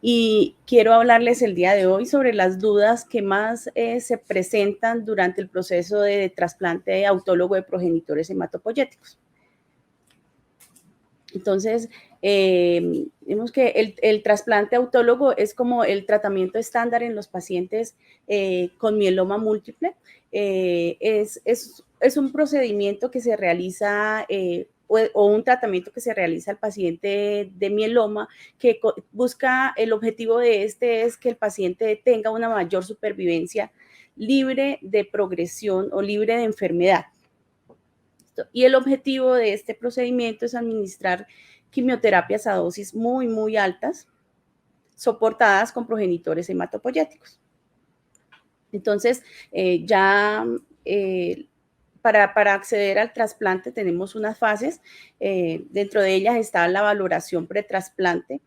y quiero hablarles el día de hoy sobre las dudas que más se presentan durante el proceso de trasplante autólogo de progenitores hematopoyéticos. Entonces, vemos que el trasplante autólogo es como el tratamiento estándar en los pacientes con mieloma múltiple. Es un procedimiento que se realiza o un tratamiento que se realiza al paciente de mieloma que busca, el objetivo de este es que el paciente tenga una mayor supervivencia libre de progresión o libre de enfermedad. Y el objetivo de este procedimiento es administrar quimioterapias a dosis muy, muy altas, soportadas con progenitores hematopoyéticos. Entonces, para acceder al trasplante tenemos unas fases. Dentro de ellas está la valoración pretrasplante.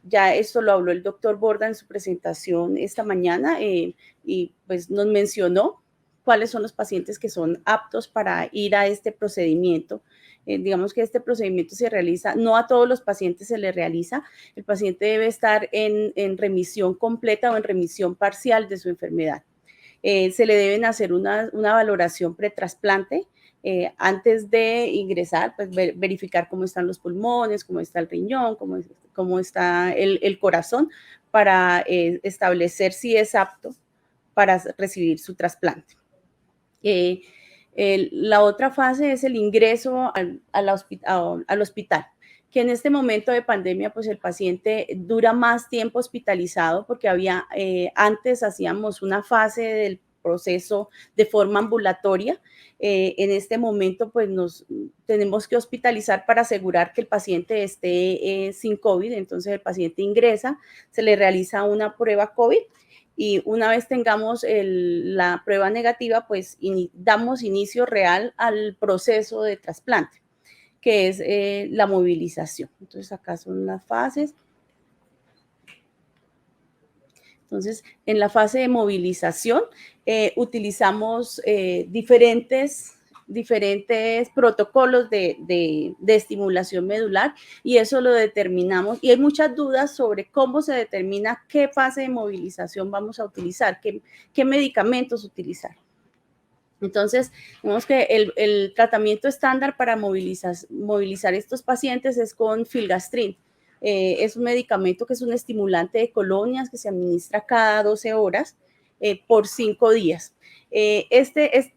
Ya esto lo habló el doctor Borda en su presentación esta mañana y pues nos mencionó cuáles son los pacientes que son aptos para ir a este procedimiento. Digamos que este procedimiento se realiza, no a todos los pacientes se le realiza, el paciente debe estar en remisión completa o en remisión parcial de su enfermedad. Se le deben hacer una valoración pretrasplante antes de ingresar, pues verificar cómo están los pulmones, cómo está el riñón, cómo está el corazón, para establecer si es apto para recibir su trasplante. La otra fase es el ingreso al hospital, que en este momento de pandemia, pues el paciente dura más tiempo hospitalizado porque antes hacíamos una fase del proceso de forma ambulatoria. En este momento, pues nos tenemos que hospitalizar para asegurar que el paciente esté sin COVID. Entonces el paciente ingresa, se le realiza una prueba COVID y una vez tengamos la prueba negativa, pues damos inicio real al proceso de trasplante, que es la movilización. Entonces acá son las fases. Entonces, en la fase de movilización utilizamos diferentes protocolos de estimulación medular y eso lo determinamos. Y hay muchas dudas sobre cómo se determina qué fase de movilización vamos a utilizar, qué medicamentos utilizar. Entonces, vemos que el tratamiento estándar para movilizar estos pacientes es con filgastrin. Es un medicamento que es un estimulante de colonias que se administra cada 12 horas por 5 días. Este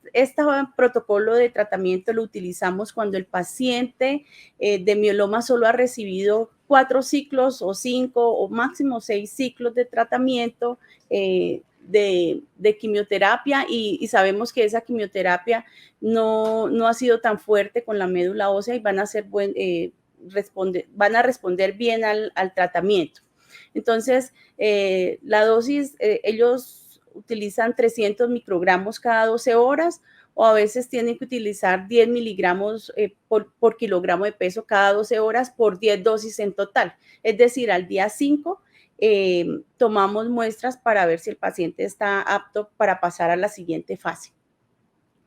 protocolo de tratamiento lo utilizamos cuando el paciente de mieloma solo ha recibido 4 ciclos o 5 o máximo 6 ciclos de tratamiento de quimioterapia y sabemos que esa quimioterapia no ha sido tan fuerte con la médula ósea y van a responder bien al tratamiento. Entonces, la dosis, ellos utilizan 300 microgramos cada 12 horas o a veces tienen que utilizar 10 miligramos por kilogramo de peso cada 12 horas por 10 dosis en total. Es decir, al día 5 tomamos muestras para ver si el paciente está apto para pasar a la siguiente fase.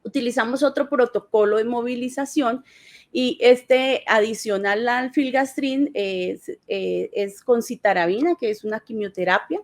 Utilizamos otro protocolo de movilización y adicional al filgastrin es con citarabina, que es una quimioterapia.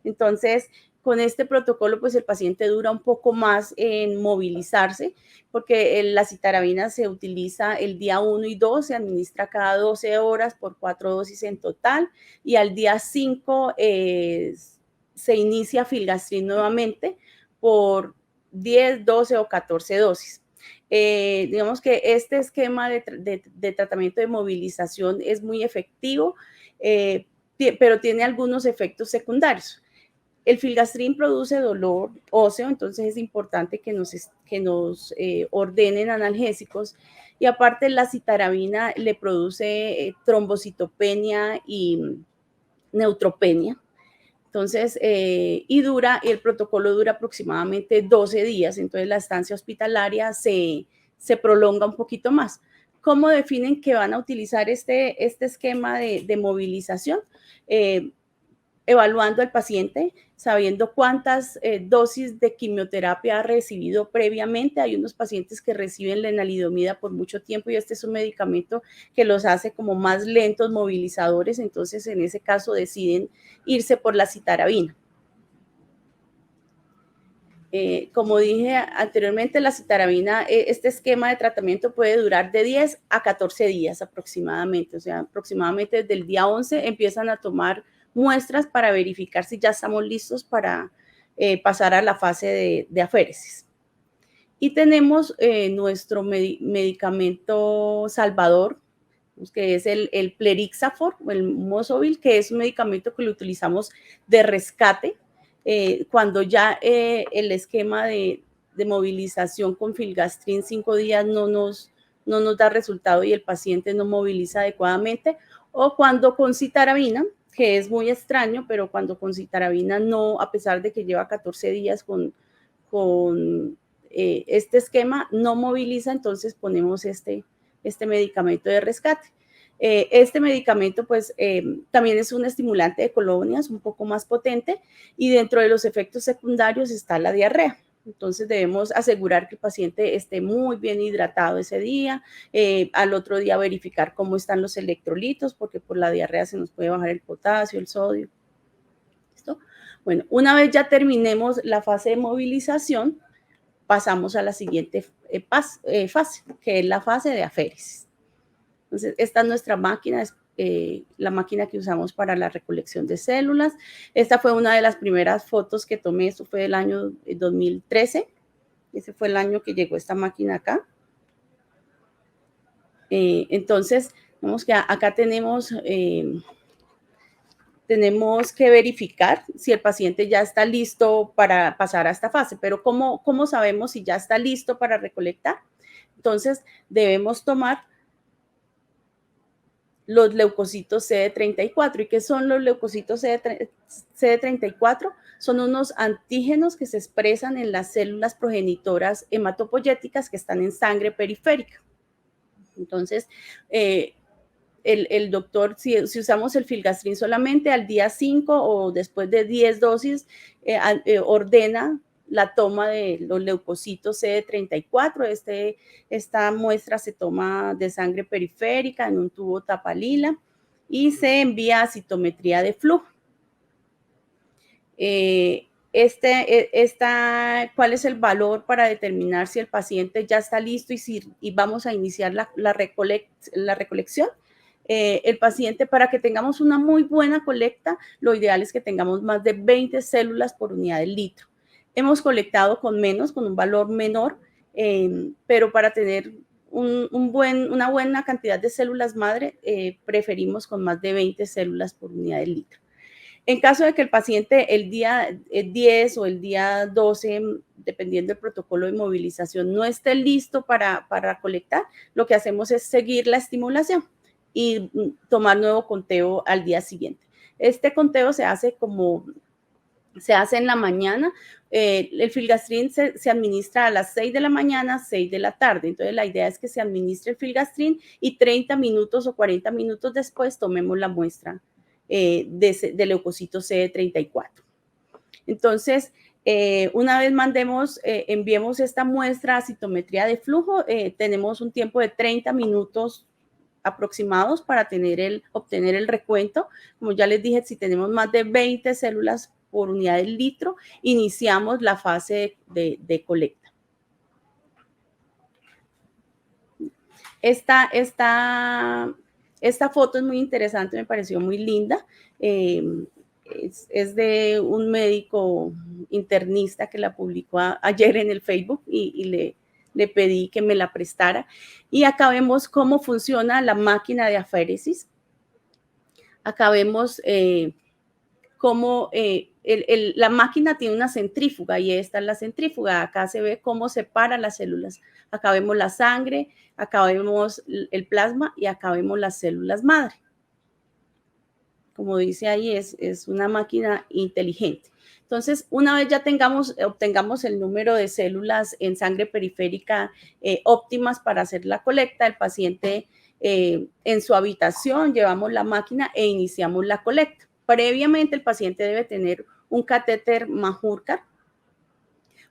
Entonces, con este protocolo, pues el paciente dura un poco más en movilizarse, porque la citarabina se utiliza el día 1 y 2, se administra cada 12 horas por 4 dosis en total, y al día 5 se inicia filgastrin nuevamente por 10, 12 o 14 dosis. Digamos que este esquema de tratamiento de movilización es muy efectivo, pero tiene algunos efectos secundarios. El filgastrin produce dolor óseo, entonces es importante que nos ordenen analgésicos. Y aparte la citarabina le produce trombocitopenia y neutropenia. Entonces, el protocolo dura aproximadamente 12 días, entonces la estancia hospitalaria se prolonga un poquito más. ¿Cómo definen que van a utilizar este esquema de movilización? evaluando al paciente, sabiendo cuántas dosis de quimioterapia ha recibido previamente. Hay unos pacientes que reciben lenalidomida por mucho tiempo y este es un medicamento que los hace como más lentos movilizadores, entonces en ese caso deciden irse por la citarabina. Como dije anteriormente, la citarabina, este esquema de tratamiento puede durar de 10 a 14 días aproximadamente, o sea, aproximadamente desde el día 11 empiezan a tomar muestras para verificar si ya estamos listos para pasar a la fase de aféresis. Y tenemos nuestro medicamento salvador, que es el Plerixafor, el Mosovil, que es un medicamento que lo utilizamos de rescate cuando ya el esquema de movilización con filgastrin 5 días no nos da resultado y el paciente no moviliza adecuadamente, o cuando con citarabina, que es muy extraño, pero cuando con citarabina no, a pesar de que lleva 14 días con este esquema, no moviliza, entonces ponemos este medicamento de rescate. Este medicamento, pues, también es un estimulante de colonias, un poco más potente, y dentro de los efectos secundarios está la diarrea. Entonces, debemos asegurar que el paciente esté muy bien hidratado ese día, al otro día verificar cómo están los electrolitos, porque por la diarrea se nos puede bajar el potasio, el sodio. ¿Listo? Bueno, una vez ya terminemos la fase de movilización, pasamos a la siguiente fase, que es la fase de aféresis. Entonces, esta es nuestra máquina, es la máquina que usamos para la recolección de células. Esta fue una de las primeras fotos que tomé, esto fue el año 2013. Ese fue el año que llegó esta máquina acá. Entonces, vemos que acá tenemos que verificar si el paciente ya está listo para pasar a esta fase, pero ¿cómo sabemos si ya está listo para recolectar? Entonces, debemos tomar los leucocitos CD34. ¿Y qué son los leucocitos CD34? Son unos antígenos que se expresan en las células progenitoras hematopoyéticas que están en sangre periférica. Entonces, el doctor, si usamos el filgastrin solamente al día 5 o después de 10 dosis, ordena la toma de los leucocitos CD34. Esta muestra se toma de sangre periférica en un tubo tapalila y se envía a citometría de flujo. ¿Cuál es el valor para determinar si el paciente ya está listo y vamos a iniciar la recolección? El paciente, para que tengamos una muy buena colecta, lo ideal es que tengamos más de 20 células por unidad de litro. Hemos colectado con menos, con un valor menor, pero para tener una buena cantidad de células madre, preferimos con más de 20 células por unidad de litro. En caso de que el paciente el día 10 o el día 12, dependiendo del protocolo de movilización, no esté listo para colectar, lo que hacemos es seguir la estimulación y tomar nuevo conteo al día siguiente. Este conteo se hace en la mañana. El filgastrin se administra a las 6 de la mañana, 6 de la tarde. Entonces, la idea es que se administre el filgastrin y 30 minutos o 40 minutos después tomemos la muestra de leucocitos CD34. Entonces, una vez enviemos esta muestra a citometría de flujo, tenemos un tiempo de 30 minutos aproximados para obtener el recuento. Como ya les dije, si tenemos más de 20 células por unidad de litro, iniciamos la fase de colecta. Esta foto es muy interesante, me pareció muy linda. Es de un médico internista que la publicó ayer en el Facebook y le pedí que me la prestara. Y acá vemos cómo funciona la máquina de aféresis. Acá vemos cómo la máquina tiene una centrífuga y esta es la centrífuga. Acá se ve cómo separa las células. Acá vemos la sangre, acá vemos el plasma y acá vemos las células madre. Como dice ahí, es una máquina inteligente. Entonces, una vez ya obtengamos el número de células en sangre periférica óptimas para hacer la colecta, el paciente en su habitación llevamos la máquina e iniciamos la colecta. previamente el paciente debe tener un catéter Majorca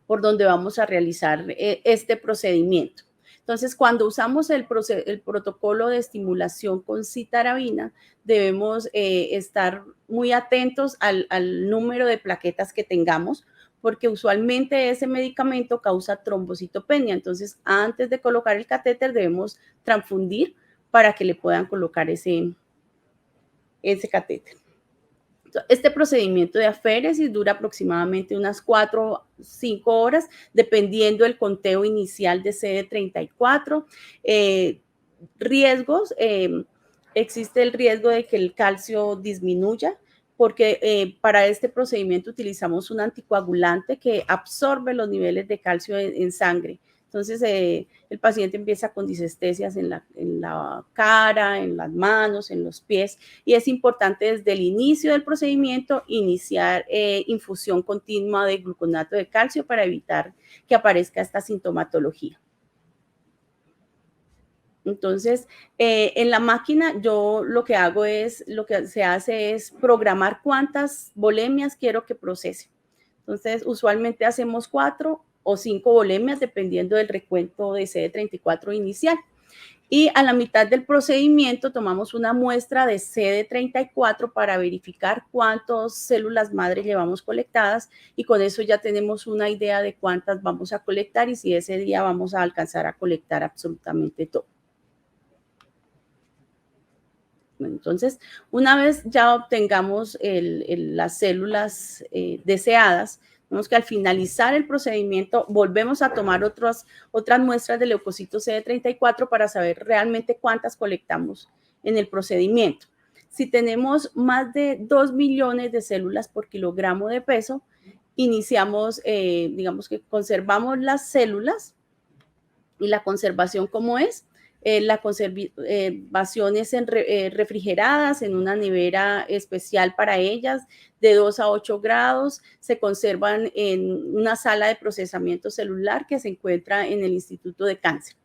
por donde vamos a realizar este procedimiento. Entonces, cuando usamos el protocolo de estimulación con citarabina, debemos estar muy atentos al número de plaquetas que tengamos, porque usualmente ese medicamento causa trombocitopenia. Entonces, antes de colocar el catéter, debemos transfundir para que le puedan colocar ese catéter. Este procedimiento de aféresis dura aproximadamente unas 4 o 5 horas, dependiendo del conteo inicial de CD34. Riesgos, existe el riesgo de que el calcio disminuya, porque para este procedimiento utilizamos un anticoagulante que absorbe los niveles de calcio en sangre. Entonces, el paciente empieza con disestesias en la cara, en las manos, en los pies, y es importante desde el inicio del procedimiento iniciar infusión continua de gluconato de calcio para evitar que aparezca esta sintomatología. Entonces, en la máquina yo lo que se hace es programar cuántas volemias quiero que procese. Entonces, usualmente hacemos 4 o 5 volemias dependiendo del recuento de CD34 inicial. Y a la mitad del procedimiento tomamos una muestra de CD34 para verificar cuántas células madre llevamos colectadas, y con eso ya tenemos una idea de cuántas vamos a colectar y si ese día vamos a alcanzar a colectar absolutamente todo. Entonces, una vez ya obtengamos las células deseadas, vemos que al finalizar el procedimiento volvemos a tomar otras muestras de leucocitos CD34 para saber realmente cuántas colectamos en el procedimiento. Si tenemos más de 2 millones de células por kilogramo de peso, iniciamos, digamos que conservamos las células, y la conservación, ¿cómo es? La conservación es refrigeradas en una nevera especial para ellas, de 2 a 8 grados. Se conservan en una sala de procesamiento celular que se encuentra en el Instituto de Cáncer.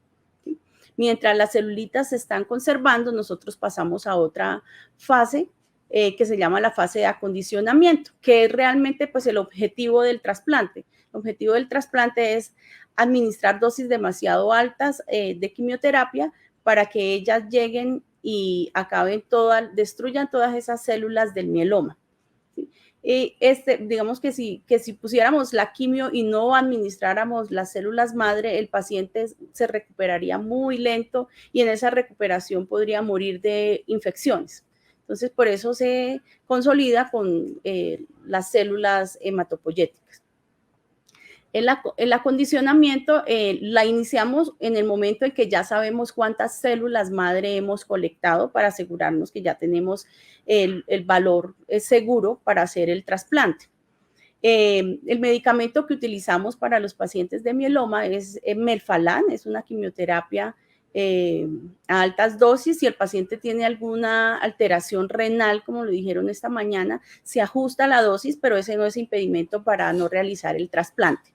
¿Sí? Mientras las celulitas se están conservando, nosotros pasamos a otra fase que se llama la fase de acondicionamiento, que es realmente pues, el objetivo del trasplante. El objetivo del trasplante es administrar dosis demasiado altas de quimioterapia para que ellas lleguen y destruyan todas esas células del mieloma. ¿Sí? Digamos que si pusiéramos la quimio y no administráramos las células madre, el paciente se recuperaría muy lento y en esa recuperación podría morir de infecciones. Entonces, por eso se consolida con las células hematopoyéticas. El acondicionamiento la iniciamos en el momento en que ya sabemos cuántas células madre hemos colectado para asegurarnos que ya tenemos el valor seguro para hacer el trasplante. El medicamento que utilizamos para los pacientes de mieloma es Melphalan, es una quimioterapia a altas dosis. Si el paciente tiene alguna alteración renal, como lo dijeron esta mañana, se ajusta la dosis, pero ese no es impedimento para no realizar el trasplante.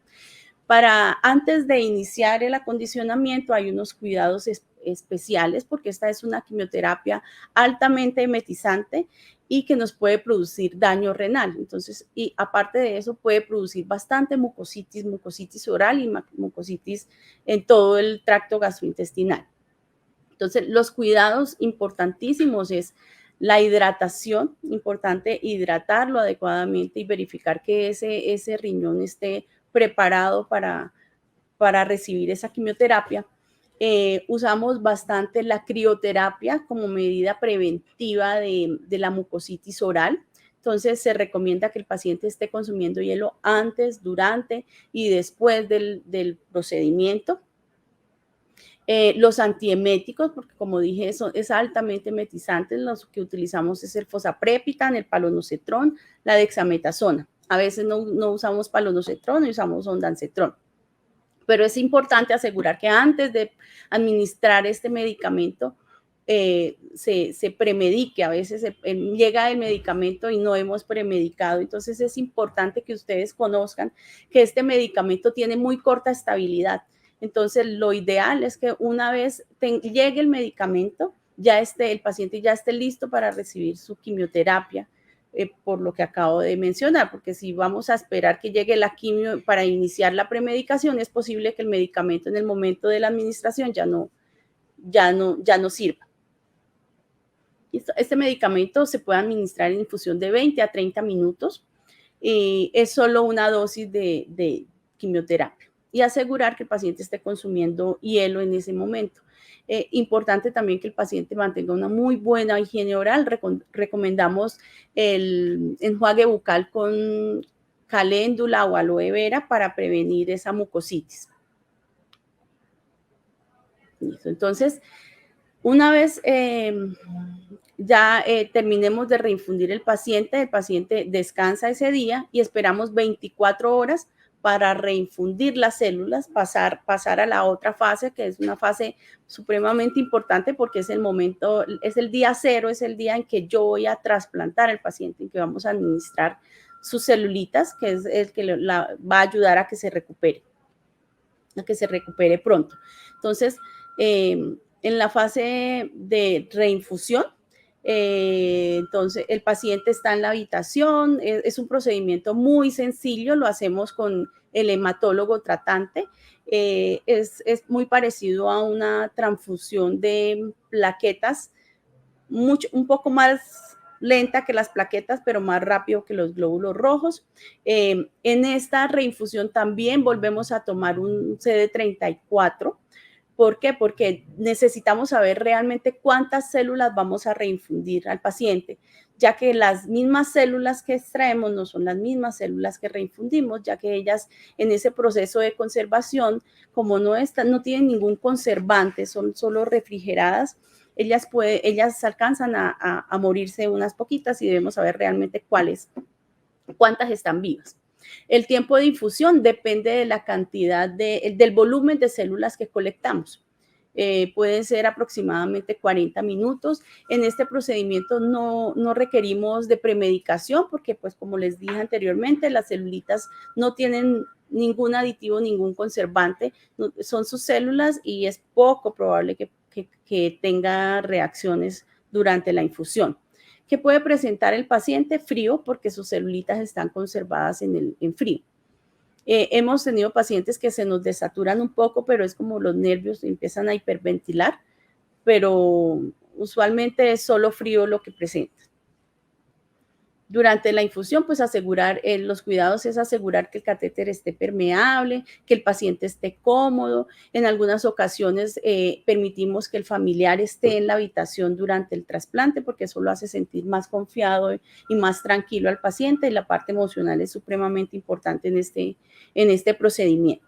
Antes de iniciar el acondicionamiento hay unos cuidados especiales porque esta es una quimioterapia altamente emetizante y que nos puede producir daño renal. Entonces, y aparte de eso puede producir bastante mucositis oral y mucositis en todo el tracto gastrointestinal. Entonces, los cuidados importantísimos es la hidratación, importante hidratarlo adecuadamente y verificar que ese riñón esté preparado para recibir esa quimioterapia. Usamos bastante la crioterapia como medida preventiva de la mucositis oral. Entonces, se recomienda que el paciente esté consumiendo hielo antes, durante y después del procedimiento. Los antieméticos, porque como dije, es altamente emetizante. Los que utilizamos es el fosaprepitan, el palonocetrón, la dexametasona. A veces no usamos palonocetrón y usamos ondansetrón. Pero es importante asegurar que antes de administrar este medicamento se premedique. A veces llega el medicamento y no hemos premedicado. Entonces es importante que ustedes conozcan que este medicamento tiene muy corta estabilidad. Entonces lo ideal es que una vez llegue el medicamento, el paciente ya esté listo para recibir su quimioterapia por lo que acabo de mencionar, porque si vamos a esperar que llegue la quimio para iniciar la premedicación, es posible que el medicamento en el momento de la administración ya no sirva. Este medicamento se puede administrar en infusión de 20 a 30 minutos. Es solo una dosis de quimioterapia y asegurar que el paciente esté consumiendo hielo en ese momento. Importante también que el paciente mantenga una muy buena higiene oral. Recomendamos el enjuague bucal con caléndula o aloe vera para prevenir esa mucositis. Listo. Entonces, una vez ya terminemos de reinfundir el paciente descansa ese día y esperamos 24 horas para reinfundir las células, pasar a la otra fase, que es una fase supremamente importante porque es el día cero, es el día en que yo voy a trasplantar al paciente, en que vamos a administrar sus celulitas, que es el que va a ayudar a que se recupere pronto. Entonces, en la fase de reinfusión, entonces el paciente está en la habitación, es un procedimiento muy sencillo, lo hacemos con el hematólogo tratante, es muy parecido a una transfusión de plaquetas, un poco más lenta que las plaquetas, pero más rápido que los glóbulos rojos. En esta reinfusión también volvemos a tomar un CD34. ¿Por qué? Porque necesitamos saber realmente cuántas células vamos a reinfundir al paciente, ya que las mismas células que extraemos no son las mismas células que reinfundimos, ya que ellas en ese proceso de conservación, como no tienen ningún conservante, son solo refrigeradas, ellas alcanzan a morirse unas poquitas y debemos saber realmente cuántas están vivas. El tiempo de infusión depende de la cantidad del volumen de células que colectamos. Puede ser aproximadamente 40 minutos. En este procedimiento no requerimos de premedicación porque, pues, como les dije anteriormente, las celulitas no tienen ningún aditivo, ningún conservante, son sus células y es poco probable que tenga reacciones durante la infusión. ¿Qué puede presentar el paciente? Frío, porque sus celulitas están conservadas en frío. Hemos tenido pacientes que se nos desaturan un poco, pero es como los nervios empiezan a hiperventilar, pero usualmente es solo frío lo que presenta. Durante la infusión, pues los cuidados es asegurar que el catéter esté permeable, que el paciente esté cómodo. En algunas ocasiones permitimos que el familiar esté en la habitación durante el trasplante porque eso lo hace sentir más confiado y más tranquilo al paciente, y la parte emocional es supremamente importante en este procedimiento.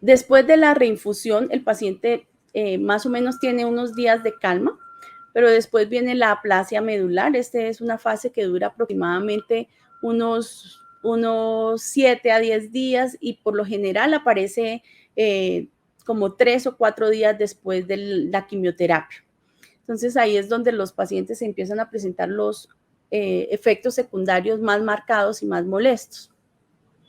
Después de la reinfusión, el paciente más o menos tiene unos días de calma, pero después viene la aplasia medular. Esta es una fase que dura aproximadamente unos 7 a 10 días y por lo general aparece como 3 o 4 días después de la quimioterapia. Entonces ahí es donde los pacientes empiezan a presentar los efectos secundarios más marcados y más molestos.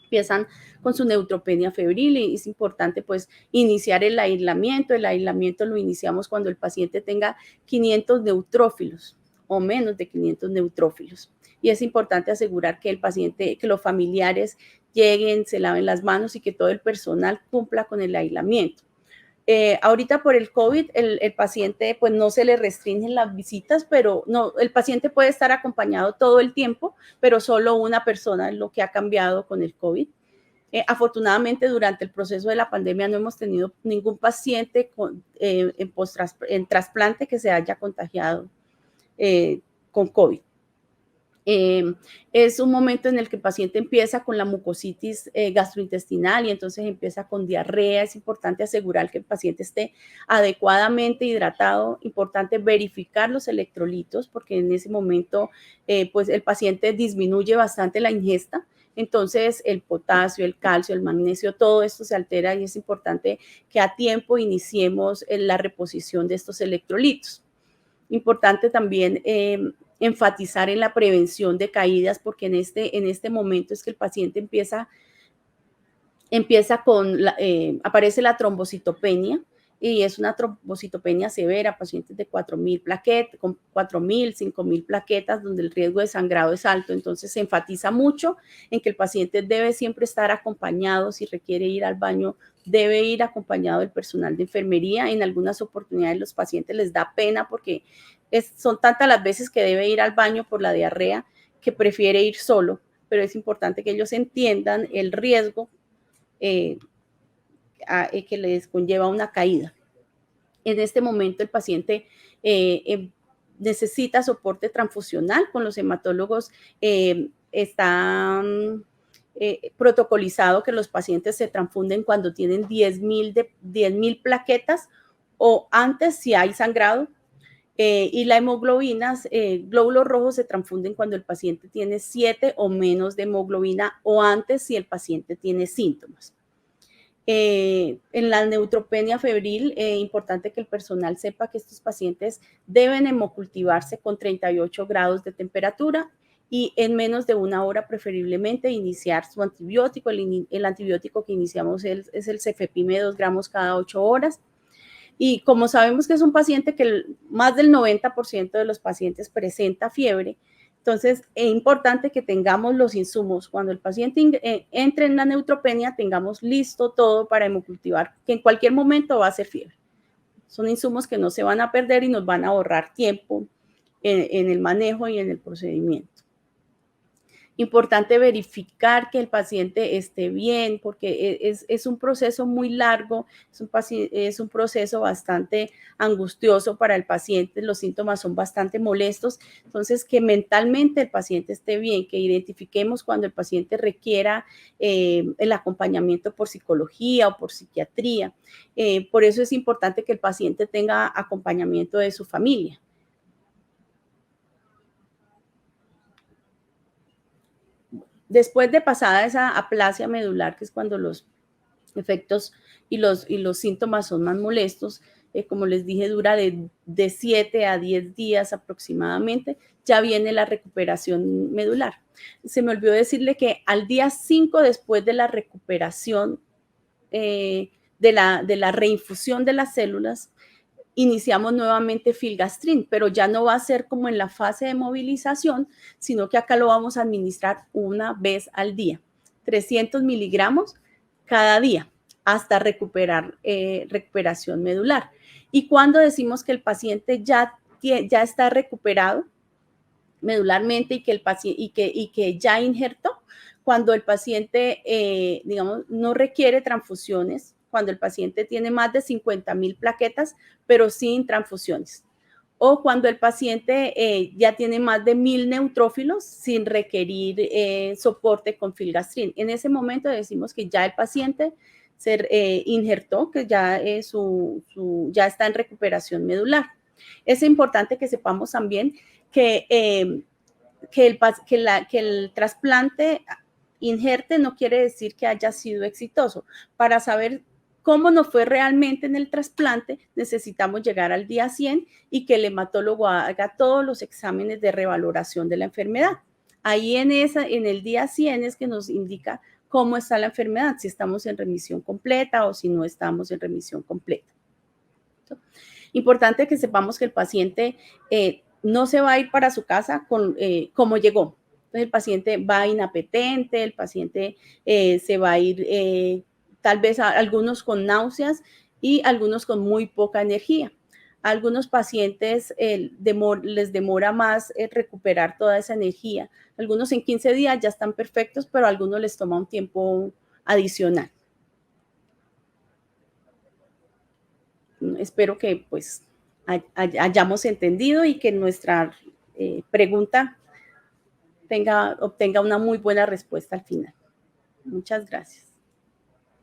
Empiezan con su neutropenia febril y es importante pues iniciar el aislamiento. El aislamiento lo iniciamos cuando el paciente tenga 500 neutrófilos o menos de 500 neutrófilos. Y es importante asegurar que que los familiares lleguen, se laven las manos y que todo el personal cumpla con el aislamiento. Ahorita por el COVID, el paciente pues no se le restringen las visitas, pero no, el paciente puede estar acompañado todo el tiempo, pero solo una persona es lo que ha cambiado con el COVID. Afortunadamente, durante el proceso de la pandemia no hemos tenido ningún paciente en trasplante que se haya contagiado con COVID. Es un momento en el que el paciente empieza con la mucositis gastrointestinal y entonces empieza con diarrea. Es importante asegurar que el paciente esté adecuadamente hidratado. Importante verificar los electrolitos porque en ese momento pues el paciente disminuye bastante la ingesta. Entonces el potasio, el calcio, el magnesio, todo esto se altera y es importante que a tiempo iniciemos la reposición de estos electrolitos. Importante también enfatizar en la prevención de caídas porque en este momento es que el paciente aparece la trombocitopenia y es una trombocitopenia severa, pacientes de 4.000 plaquetas, con 4.000, 5.000 plaquetas, donde el riesgo de sangrado es alto. Entonces se enfatiza mucho en que el paciente debe siempre estar acompañado. Si requiere ir al baño, debe ir acompañado del personal de enfermería. En algunas oportunidades los pacientes les da pena porque son tantas las veces que debe ir al baño por la diarrea que prefiere ir solo, pero es importante que ellos entiendan el riesgo que les conlleva una caída. En este momento el paciente necesita soporte transfusional. Con los hematólogos está protocolizado que los pacientes se transfunden cuando tienen 10.000 plaquetas o antes si hay sangrado. Y la hemoglobina, glóbulos rojos se transfunden cuando el paciente tiene 7 o menos de hemoglobina o antes si el paciente tiene síntomas. En la neutropenia febril, importante que el personal sepa que estos pacientes deben hemocultivarse con 38 grados de temperatura y en menos de 1 hora preferiblemente iniciar su antibiótico. El antibiótico que iniciamos es el cefepime 2 gramos cada 8 horas. Y como sabemos que es un paciente que más del 90% de los pacientes presenta fiebre, entonces es importante que tengamos los insumos. Cuando el paciente entre en la neutropenia, tengamos listo todo para hemocultivar, que en cualquier momento va a ser fiebre. Son insumos que no se van a perder y nos van a ahorrar tiempo en el manejo y en el procedimiento. Importante verificar que el paciente esté bien, porque es un proceso muy largo, es un proceso bastante angustioso para el paciente, los síntomas son bastante molestos, entonces que mentalmente el paciente esté bien, que identifiquemos cuando el paciente requiera el acompañamiento por psicología o por psiquiatría. Por eso es importante que el paciente tenga acompañamiento de su familia. Después de pasada esa aplasia medular, que es cuando los efectos y los síntomas son más molestos, como les dije, dura de 7 a 10 días aproximadamente, ya viene la recuperación medular. Se me olvidó decirle que al día 5 después de la recuperación de la reinfusión de las células, iniciamos nuevamente filgastrin, pero ya no va a ser como en la fase de movilización, sino que acá lo vamos a administrar una vez al día, 300 miligramos cada día, hasta recuperar recuperación medular. Y cuando decimos que el paciente ya está recuperado medularmente y que ya injertó, cuando el paciente, digamos, no requiere transfusiones, cuando el paciente tiene más de 50.000 plaquetas, pero sin transfusiones. O cuando el paciente ya tiene más de 1.000 neutrófilos sin requerir soporte con filgastrin. En ese momento decimos que ya el paciente se injertó, que ya, ya está en recuperación medular. Es importante que sepamos también que el trasplante injerte no quiere decir que haya sido exitoso. Para saber cómo nos fue realmente en el trasplante, necesitamos llegar al día 100 y que el hematólogo haga todos los exámenes de revaloración de la enfermedad. Ahí en el día 100 es que nos indica cómo está la enfermedad, si estamos en remisión completa o si no estamos en remisión completa. Importante que sepamos que el paciente no se va a ir para su casa como llegó. Entonces, el paciente va inapetente, el paciente se va a ir tal vez algunos con náuseas y algunos con muy poca energía. A algunos pacientes les demora más recuperar toda esa energía. Algunos en 15 días ya están perfectos, pero a algunos les toma un tiempo adicional. Espero que pues hayamos entendido y que nuestra pregunta obtenga una muy buena respuesta al final. Muchas gracias.